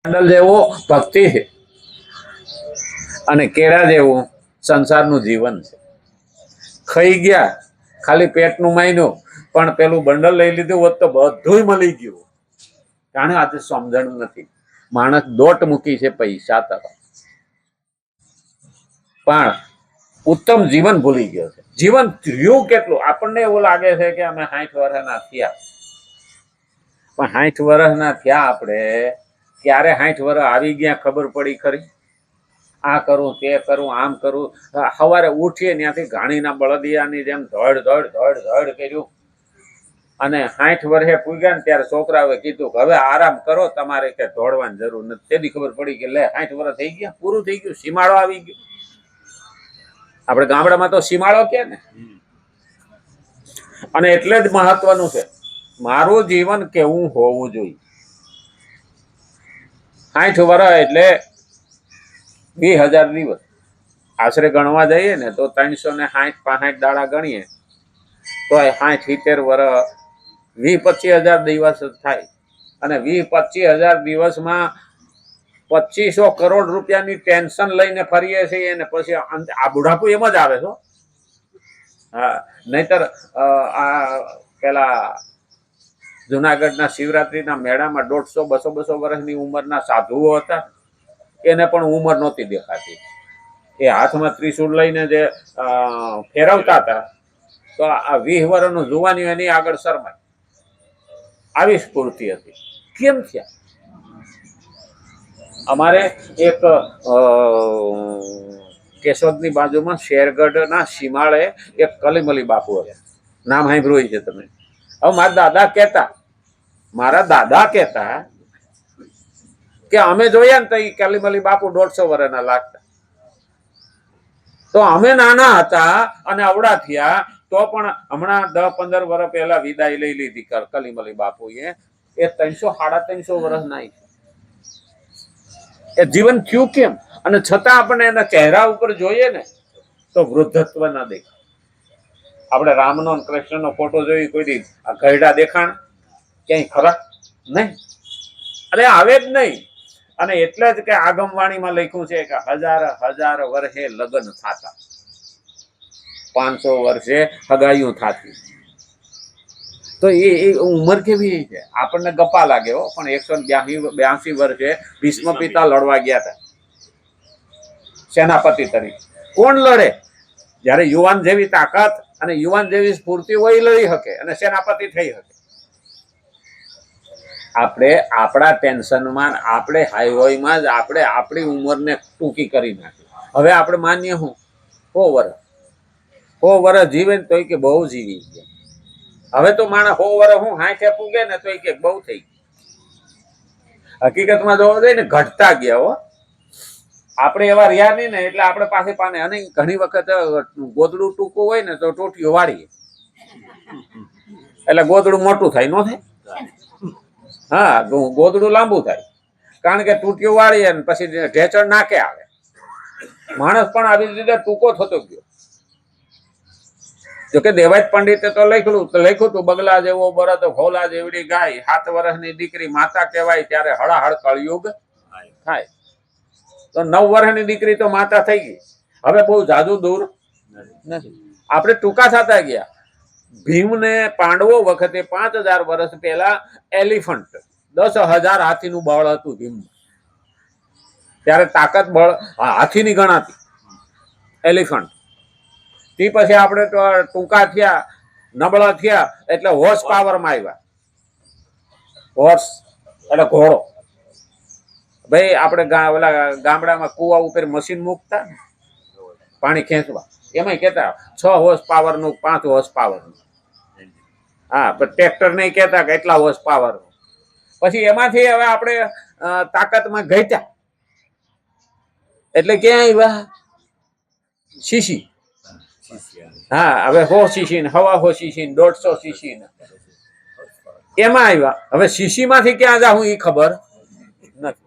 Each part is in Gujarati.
મંડળ જેવો ભક્તિ છે અને કેળા જેવું સંસારનું જીવન છે. ખાઈ ગયા ખાલી પેટનું માયનું, પણ પેલું બંડલ લઈ લીધું હોત તો બધું મળી ગયું. કારણ આજે સમજણ નથી. માણસ દોટ મૂકી છે પૈસા તરફ, પણ ઉત્તમ જીવન ભૂલી ગયો છે. જીવન રહ્યું કેટલું? આપણને એવું લાગે છે કે અમે 60 વર્ષના થયા, પણ 60 વર્ષના થયા આપણે ક્યારે 60 વર્ષ આવી ગયા ખબર પડી ખરી? આ કરું તે કરું આમ કરું, સવારે ઉઠીએ ત્યાંથી ઘાણીના બળદિયાની જેમ ધડ ધડ ધડ ધડ કર્યું, અને 60 વર્ષે પૂગ્યા ને ત્યારે છોકરાઓએ કીધું કે હવે આરામ કરો, તમારે કે દોડવાની જરૂર નથી. તેથી ખબર પડી કે લે 60 વર્ષ થઈ ગયા, પૂરું થઈ ગયું, સીમાડો આવી ગયો. આપણે ગામડામાં તો સીમાડો કે ને. અને એટલે જ મહત્વનું છે મારું જીવન કેવું હોવું જોઈએ. 60 વર્ષ એટલે 20,000 દિવસ આશરે ગણવા જઈએ ને તો 360-65 દાડા ગણીએ તો 60-70 વર્ષ 20-25,000 દિવસ થાય. અને 20-25,000 દિવસમાં 2500 કરોડ રૂપિયાની ટેન્શન લઈને ફરીએ છીએ ને પછી આ બુઢાપું એમ જ આવે છો. હા, નહીતર આ પેલા જુનાગઢના શિવરાત્રીના મેળામાં 150-200 વર્ષની ઉંમરના સાધુઓ હતા, એને પણ ઉંમર નહોતી દેખાતી. એ હાથમાં ત્રિશૂળ લઈને જે ફેરવતા હતા તો આ 20 વર્ષનું જુવાની એની આગળ શરમાય. આવી સ્ફૂર્તિ હતી. કેમ થયા? અમારે એક કેશોદની બાજુમાં શેરગઢના સીમાડે એક કલીમલી બાપુ હતા, નામ સાંભળ્યું છે તમે? હવે મારા દાદા કહેતા કે અમે જોયા ને તો એ કલીમલી બાપુ 150 વર્ષના લાગતા. તો અમે નાના હતા અને અવડા થયા તો પણ હમણાં 10-15 વર્ષ પહેલા વિદાય લઈ લીધી કલીમલી બાપુએ. એ 300-350 વર્ષના એ જીવન થયું કેમ? અને છતાં આપણે એના ચહેરા ઉપર જોઈએ ને તો વૃદ્ધત્વ ના દેખાય. આપણે રામનો અને કૃષ્ણનો ફોટો જોઈ કોઈ દી ઘરડા દેખાણ ક્યાંય ખરા? નહીં. અરે આવે જ નહીં. અને એટલે જ કે આગમવાણીમાં લખ્યું છે કે 1000 વર્ષે લગ્ન થતા, 500 વર્ષે હગાઈઓ થતી. તો એ ઉંમર કેવી છે? આપણને ગપ્પા લાગે હો, પણ 182 વર્ષે ભીષ્મ પિતા લડવા ગયા હતા સેનાપતિ તરીકે. કોણ લડે? જયારે યુવાન જેવી તાકાત અને યુવાન જેવી સ્ફૂર્તિ હોય લડી શકે અને સેનાપતિ થઈ શકે. આપણે આપણા ટેન્શનમાં, આપણે હાઈવેમાં જ આપણે આપણી ઉંમરને ટૂંકી કરી નાખી. હવે આપણે માનીએ હું 100 વર્ષ જીવે ને તો કે બહુ જીવી ગયા. હવે તો માણસ 100 વર્ષ હું 60 પૂગે ને તો કે બહુ થઈ ગયું. હકીકતમાં જોવા જઈએ ને ઘટતા ગયા હો. આપણે એવા રહ્યા નહીં ને એટલે આપણે પાસે પાને. અને ઘણી વખત ગોદડું ટૂંકું હોય ને તો ટોટીઓ વાળીએ એટલે ગોદડું મોટું થાય, ન થાય? હા, ગોદડું લાંબુ થાય કારણ કે ટૂટીઓ વાળીએ ને પછી ઢેચણ નાકે આવે. માણસ પણ આવી રીતે ટૂંકો થતો ગયો. જોકે દેવાય પંડિતે તો લખ્યું હતું બગલા જેવો બળદ ભોલા જેવડી ગાય, 7 વર્ષની દીકરી માતા કહેવાય ત્યારે હળાહળ કળયુગ થાય. તો 9 વર્ષની દીકરી તો માતા થઈ ગઈ. હવે બહુ જાજુ દૂર નથી. આપણે ટૂંકા થતા ગયા. ભીમને પાંડવો વખતે 5000 વર્ષ પહેલા એલિફન્ટ 10,000 હાથીનું બળ હતું ભીમ. ત્યારે તાકાત બળ હાથીની ગણાતી એલિફન્ટ. તે પછી આપણે તો ટૂંકા થયા, નબળા થયા એટલે હોર્સ પાવરમાં આવ્યા. હોર્સ એટલે ઘોડો. ભાઈ આપણે ગામડામાં કુવા ઉપર મશીન મૂકતા પાણી ખેંચવા, એમાં કેતા 6 હોર્સ પાવરનું 5 હોર્સ પાવરનું. હા, પણ ટ્રેક્ટર નહીં કેતા કે એટલા હોર્સ પાવરનું. પછી એમાંથી હવે આપણે તાકાતમાં ઘટ્યા એટલે ક્યાં આવ્યા? સીસી. હા, હવે 100 સીસી ને 1.5 સીસી ને 150 સીસી ને એમાં આવ્યા. હવે સીસી માંથી ક્યાં જાઉં એ ખબર નથી.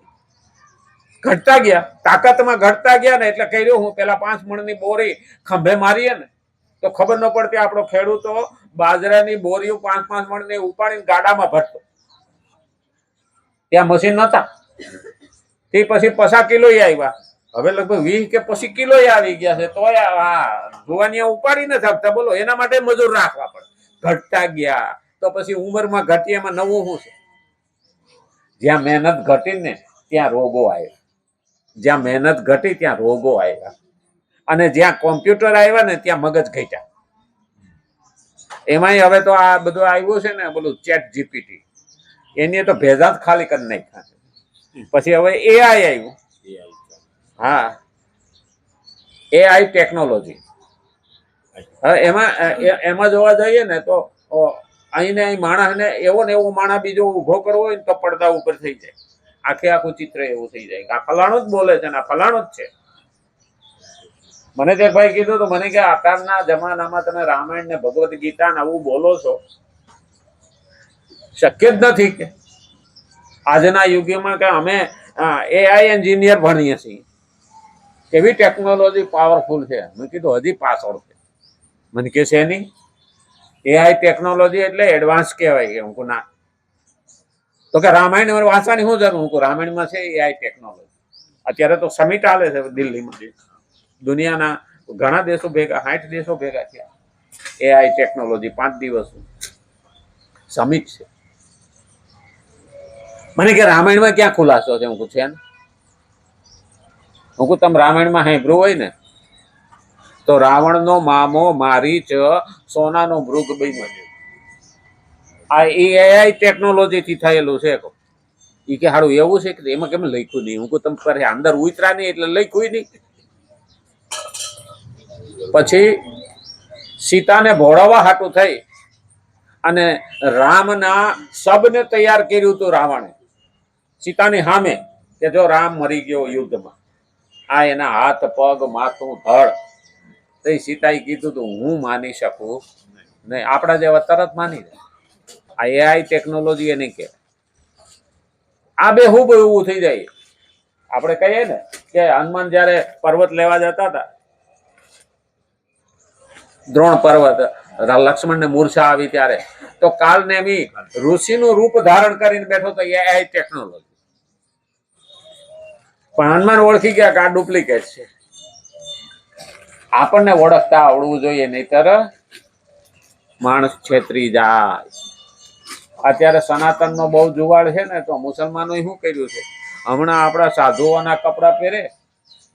ઘટતા ગયા, તાકાતમાં ઘટતા ગયા ને એટલે કર્યું હું પેલા 5 મણની બોરી ખંભે મારીએ ને તો ખબર ન પડતી. આપણો ખેડૂતો બાજરાની બોરીઓ 5-5 મણની ઉપાડીને ગાડામાં ભરતો. ત્યાં મશીન નતા. તે પછી 50 કિલો આવ્યા, હવે લગભગ 20 કે પછી કિલો આવી ગયા છે. તો જુવાની ઉપાડી ન શકતા, બોલો એના માટે મજૂર રાખવા પડે. ઘટતા ગયા તો પછી ઉંમરમાં ઘટી, એમાં નવું શું છે? જ્યાં મહેનત ઘટી ને ત્યાં રોગો આવ્યા, જ્યાં મહેનત ઘટી ત્યાં રોગો આવ્યા, અને જ્યાં કોમ્પ્યુટર આવ્યા ને ત્યાં મગજ ઘટ્યા. એમાંય હવે તો આ બધું આવ્યું છે ને, બોલું ચેટ જીપીટી, એની તો ભેજા જ ખાલી કરી નાખ્યા. પછી હવે એઆઈ આવ્યું. હા, એઆઈ ટેકનોલોજી. હવે એમાં જોવા જઈએ ને તો અહીં ને અહીં માણસને એવો ને એવો માણસ બીજો ઉભો કરવો હોય ને તો પડદા ઉપર થઈ જાય, આખે આખું ચિત્ર એવું થઈ જાય કે આ ફલાણું જ બોલે છે ને આ ફલાણું જ છે. મને તે ભાઈ કીધું તો મને કે અત્યારના જમાનામાં તમે રામાયણ ને ભગવદ્ ગીતા ને આવું બોલો છો, શક્ય જ નથી. કે આજના યુગમાં કે અમે એઆઈ એન્જિનિયર ભણીએ છીએ, એવી ટેકનોલોજી પાવરફુલ છે. મેં કીધું હજી પાછળ છે. મને કે છે નહીં, એઆઈ ટેકનોલોજી એટલે એડવાન્સ કહેવાય. કે હું ના, તો કે રામાયણ વાંચવાની શું જરૂર? હું રામાયણમાં છે એઆઈ ટેકનોલોજી. અત્યારે તો સમિટ ચાલે છે દિલ્હીમાં, દુનિયાના ઘણા દેશો ભેગા, 60 દેશો ભેગા થયા. એઆઈ ટેકનોલોજી 5 દિવસનું સમિટ છે. મને કે રામાયણમાં ક્યાં ખુલાસો છે? હું છે ને, હું તમે રામાયણમાં સાંભળ્યું હોય ને તો રાવણનો મામો મારીચ સોનાનો મૃગ બન્યો છે. આ એઆઈ ટેકનોલોજી થી થયેલું છે. એ કે હારું એવું છે કે એમાં કેમ લખ્યું નહીં? હું તમે કરે અંદર ઉતરા નહીં એટલે લખ્યું નહીં. પછી સીતાને ભોળવવા હાટું થઈ અને રામના શબને તૈયાર કર્યું હતું રાવણે સીતાની સામે, કે જો રામ મરી ગયો યુદ્ધમાં, આ એના હાથ પગ માથું ધડ. તો સીતાએ કીધું તું હું માની શકું નહીં. આપણા જેવા તરત માની જાય. આ એઆઈ ટેકનોલોજી એને કે આ બે હું એવું થઈ જાય. આપણે કહીએ ને કે હનુમાન જયારે પર્વત લેવા જતા હતા, દ્રોણ પર્વત, લક્ષ્મણને મૂર્છા આવી ત્યારે, તો કાલનેમી ઋષિનું રૂપ ધારણ કરીને બેઠો તો એઆઈ ટેકનોલોજી. પણ હનુમાન ઓળખી ગયા કે આ ડુપ્લિકેટ છે. આપણને ઓળખતા આવડવું જોઈએ, નહીતર માણસ છેતરી જાય. અત્યારે સનાતન નો બહુ જુવાળ છે ને, તો મુસલમાનો શું કર્યું છે? હમણાં આપણા સાધુઓના કપડા પહેરે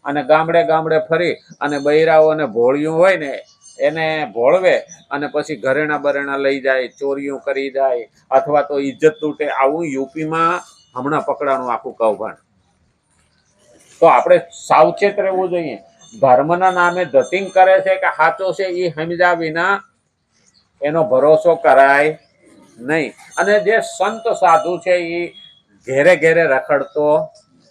અને ગામડે ગામડે ફરી અને બૈરાઓને ભોળિયું હોય ને એને ભોળવે અને પછી ઘરેણા બરેણા લઈ જાય, ચોરીઓ કરી જાય, અથવા તો ઇજ્જત તૂટે. આવું યુપીમાં હમણાં પકડાનું આખું કૌભાંડ. તો આપણે સાવચેત રહેવું જોઈએ. ધર્મના નામે ધતિંગ કરે છે કે સાચો છે એ સમજ્યા વિના એનો ભરોસો કરાય નહીં. અને જે સંત સાધુ છે એ ઘેરે ઘેરે રખડતો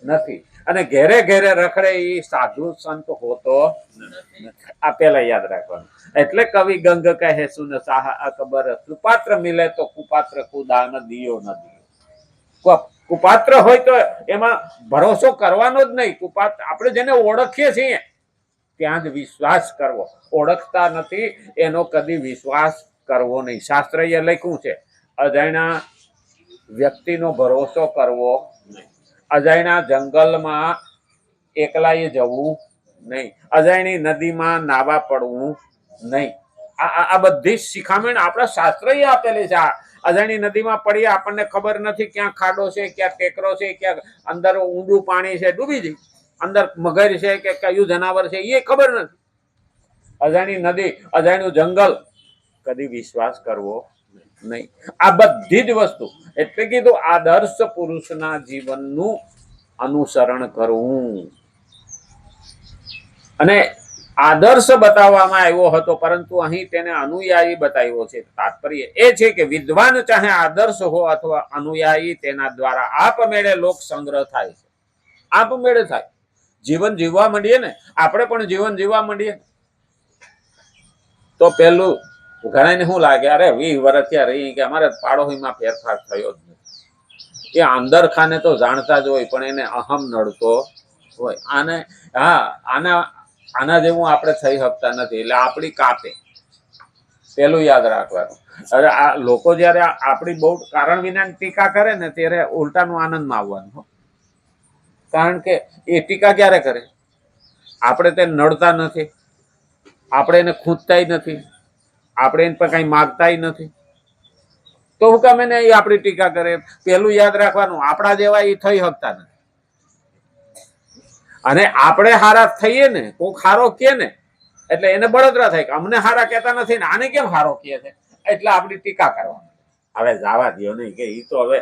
નથી, અને ઘેરે ઘેરે રખડે એ સાધુ સંત હોતો નથી. આ પેલા યાદ રાખવાનું. એટલે કવિ ગંગ કહે સુન સાહ અકબર, સુપાત્ર મિલે તો કુપાત્ર કુદા ન દિયો ન દિયો. કુપાત્ર હોય તો એમાં ભરોસો કરવાનો જ નહીં. કુપાત્ર આપણે જેને ઓળખીએ છીએ ત્યાં જ વિશ્વાસ કરવો. ઓળખતા નથી એનો કદી વિશ્વાસ કરવો નહીં. શાસ્ત્રએ લખ્યું છે અજાણ્યા વ્યક્તિનો ભરોસો કરવો નહીં, અજાણ્યા જંગલમાં એકલાએ જવું નહીં, અજાણી નદીમાં નાવા પડવું નહીં. આ બધી શિખામણ આપણા શાસ્ત્રએ આપેલી છે. અજાણી નદીમાં પડીએ, આપણને ખબર નથી ક્યાં ખાડો છે, ક્યાં ટેકરો છે, ક્યાં અંદર ઊંડું પાણી છે, ડૂબી જઈ. અંદર મગર છે કે કયું જનાવર છે એ ખબર નથી. અજાણી નદી, અજાણ્યું જંગલ, કદી વિશ્વાસ કરવો નહીં. આ બધી જ વસ્તુ એટલે કીધું આદર્શ પુરુષના જીવનનું અનુસરણ કરવું. અને આદર્શ બતાવવામાં આવ્યો હતો, પરંતુ અહીં તેને અનુયાયી બતાવ્યો છે. તાત્પર્ય એ છે કે વિદ્વાન ચાહે આદર્શ હો અથવા અનુયાયી, તેના દ્વારા આપમેળે લોક સંગ્રહ થાય છે. આપમેળે થાય. જીવન જીવવા માંડીએ ને, આપણે પણ જીવન જીવવા માંડીએ તો પેલું ઘણાને શું લાગે, અરે 20 વર્ષ ત્યાં રહી કે અમારે પાડોશીમાં ફેરફાર થયો જ નથી. એ અંદર ખાને તો જાણતા જ હોય, પણ એને અહમ નડતો હોય. આના જેવું આપણે થઈ શકતા નથી, એટલે આપણી કાપે. પેલું યાદ રાખવાનું. અરે આ લોકો જયારે આપણી બહુ કારણ વિના ટીકા કરે ને ત્યારે ઉલટાનું આનંદમાં આવવાનું. કારણ કે એ ટીકા ક્યારે કરે? આપણે તેને નડતા નથી, આપણે એને ખૂંદતાય નથી, આપણે એને પર કઈ માગતાય નથી, તો હું કામ એને એ આપણી ટીકા કરે? પેલું યાદ રાખવાનું, આપણા જેવા એ થઈ શકતા નથી. અને આપણે હારા થઈએ ને, કોક હારો કે ને એટલે એને બળતરા થાય કે અમને હારા કહેતા નથી ને આને કેમ હારો કહે છે, એટલે આપણી ટીકા કરવાની. હવે જવા દો નહીં કે ઈ તો હવે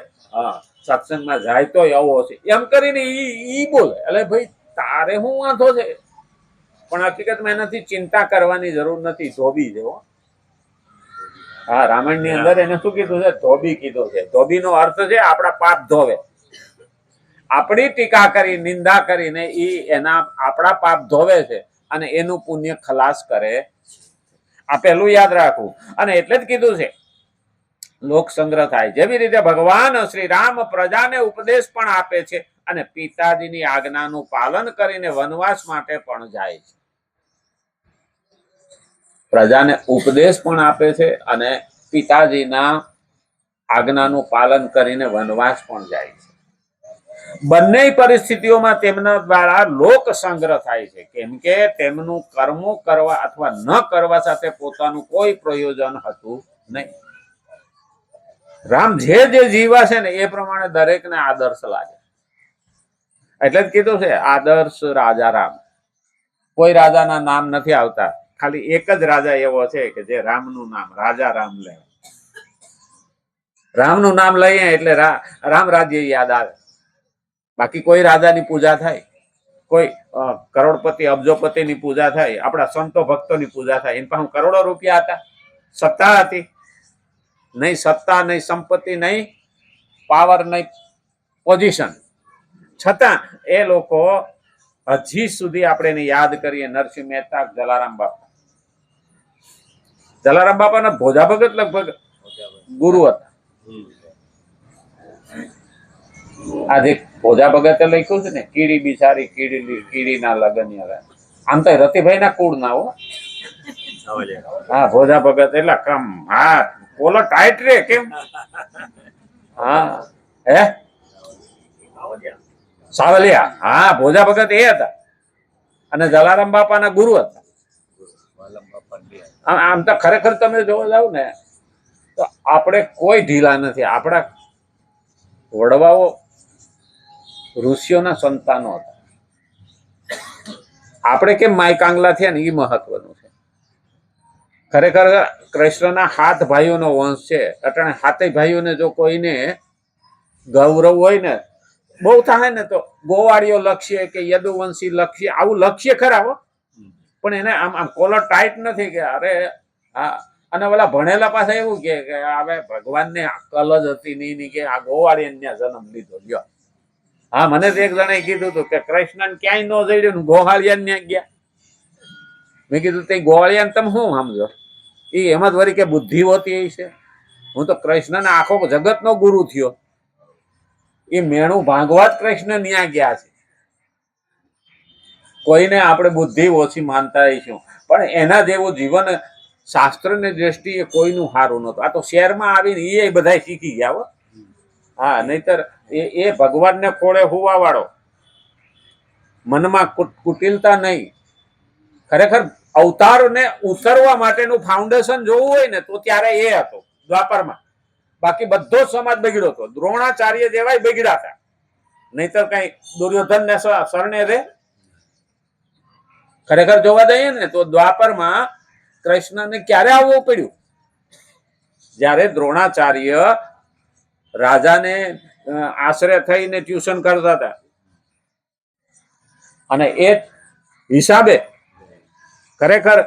સત્સંગમાં જાય તો આવો છે એમ કરીને ઈ બોલે. એટલે ભાઈ તારે શું વાંધો છે? પણ હકીકતમાં એનાથી ચિંતા કરવાની જરૂર નથી. ધોબી જેવો. હા, રામાયણ ની અંદર એને શું કીધું છે? ધોબી કીધું છે. ધોબી નો અર્થ છે આપણા પાપ ધોવે. આપણી ટીકા કરી, નિંદા કરીને એના આપણા પાપ ધોવે છે અને એનું પુણ્ય ખલાસ કરે. આ પહેલું યાદ રાખવું. અને એટલે જ કીધું છે લોક સંગ્રહ થાય. જેવી રીતે ભગવાન શ્રી રામ પ્રજાને ઉપદેશ પણ આપે છે અને પિતાજીની આજ્ઞાનું પાલન કરીને વનવાસ માટે પણ જાય છે. પ્રજાને ઉપદેશ પણ આપે છે અને પિતાજીના આજ્ઞાનું પાલન કરીને વનવાસ પણ જાય છે. બંને પરિસ્થિતિઓમાં તેમના દ્વારા લોક સંગ્રહ થાય છે, કેમ કે તેમનું કર્મો કરવા અથવા ન કરવા સાથે પોતાનું કોઈ પ્રયોજન હતું નહીં. રામ જે જીવા છે ને એ પ્રમાણે દરેકને આદર્શ લાગે. એટલે જ કીધું છે આદર્શ રાજા રામ. કોઈ રાજાના નામ નથી આવતા, ખાલી એક જ રાજા એવો છે કે જે રામનું નામ રાજા રામ લે. રામનું નામ લઈએ એટલે રામ રાજ્ય યાદ આવે. બાકી કોઈ રાજાની પૂજા થાય, કોઈ કરોડપતિ અબજોપતિની પૂજા થાય, આપણા સંતો ભક્તોની પૂજા થાય. એની પાસે કરોડો રૂપિયા હતા, સત્તા હતી નહીં, સત્તા નહીં, સંપત્તિ નહીં, પાવર નહીં, પોઝિશન, છતાં એ લોકો હજી સુધી આપણે એને યાદ કરીએ. નરસિંહ મહેતા, જલારામ બાપા. જલારામ બાપાના ભોજા ભગત લગભગ ગુરુ હતા. આજે ભોજા ભગતે લખ્યું છે ને, કીડી બિચારી કીડીના લગન. આમ તો રતિભાઈ ના કુળ ના હો. હા, ભોજા ભગત એટલે કમ. હા, બોલો ટાઈટ રે કેમ? હા, હે સાવલિયા. હા, ભોજા ભગત એ હતા અને જલારામ બાપાના ગુરુ હતા. આમ તો ખરેખર તમે જોવા જાવ ને તો આપણે કોઈ ઢીલા નથી. આપણા વડવાઓ ઋષિઓના સંતાનો હતા. આપણે કેમ માય કાંગલા થયા ને એ મહત્વનું છે. ખરેખર કૃષ્ણના 7 ભાઈઓનો વંશ છે. અટાણે 7 ભાઈઓને જો કોઈને ગૌરવ હોય ને, બહુ થાય ને તો ગોવાળીઓ લક્ષ્ય કે યદુવંશી લક્ષ્ય, આવું લક્ષ્ય ખરા હો. પણ એને આમ કોલર ટાઈટ નથી કે અરે હા. અને ઓલા ભણેલા પાસે એવું કે હવે ભગવાનને અકલ જ હતી નહીં કે આ ગોવાળીને ત્યાં જન્મ લીધો. લ્યો, હા, મને તો એક જણે કીધું હતું કે કૃષ્ણને ક્યાંય ન જડ્યું ને ગોવાળિયાને ત્યાં ગયા. મેં કીધું તે ગોવાળિયાને તમે શું સમજો? એ એમ જ વળી કે બુદ્ધિ હોતી છે. હું તો કૃષ્ણના આખો જગતનો ગુરુ થયો. એ મેણું ભાંગવા જ કૃષ્ણ ન્યા ગયા છે. કોઈને આપણે બુદ્ધિ ઓછી માનતા રહીશું, પણ એના જેવું જીવન શાસ્ત્રની દ્રષ્ટિએ કોઈનું સારું નહોતું. આ તો શહેરમાં આવીને એ બધા શીખી ગયા હો. હા, નહીતર એ ભગવાનને ખોળે હોવા વાળો, મનમાં કુટિલતા નહીં. ખરેખર અવતારને ઉતરવા માટેનું ફાઉન્ડેશન જોવું હોય ને તો ત્યારે એ હતો દ્વાપરમાં. બાકી બધો જ સમાજ બગડ્યો હતો. દ્રોણાચાર્ય જેવાય બગડ્યા હતા, નહીતર કઈ દુર્યોધન ને શરણે રે. ખરેખર જોવા જઈએ ને તો દ્વાપરમાં કૃષ્ણને ક્યારે આવવું પડ્યું? જ્યારે દ્રોણાચાર્ય રાજાને આશરે થઈને ટ્યુશન કરતા હતા અને એ હિસાબે ખરેખર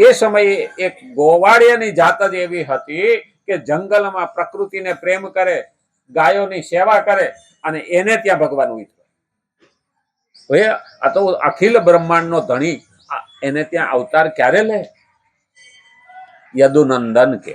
એ સમયે એક ગોવાળિયાની જાત જ એવી હતી કે જંગલમાં પ્રકૃતિને પ્રેમ કરે, ગાયોની સેવા કરે અને એને ત્યાં ભગવાન ઉતરે. આ તો અખિલ બ્રહ્માંડનો ધણી, એને ત્યાં અવતાર ક્યારે લે? યદુનંદન કે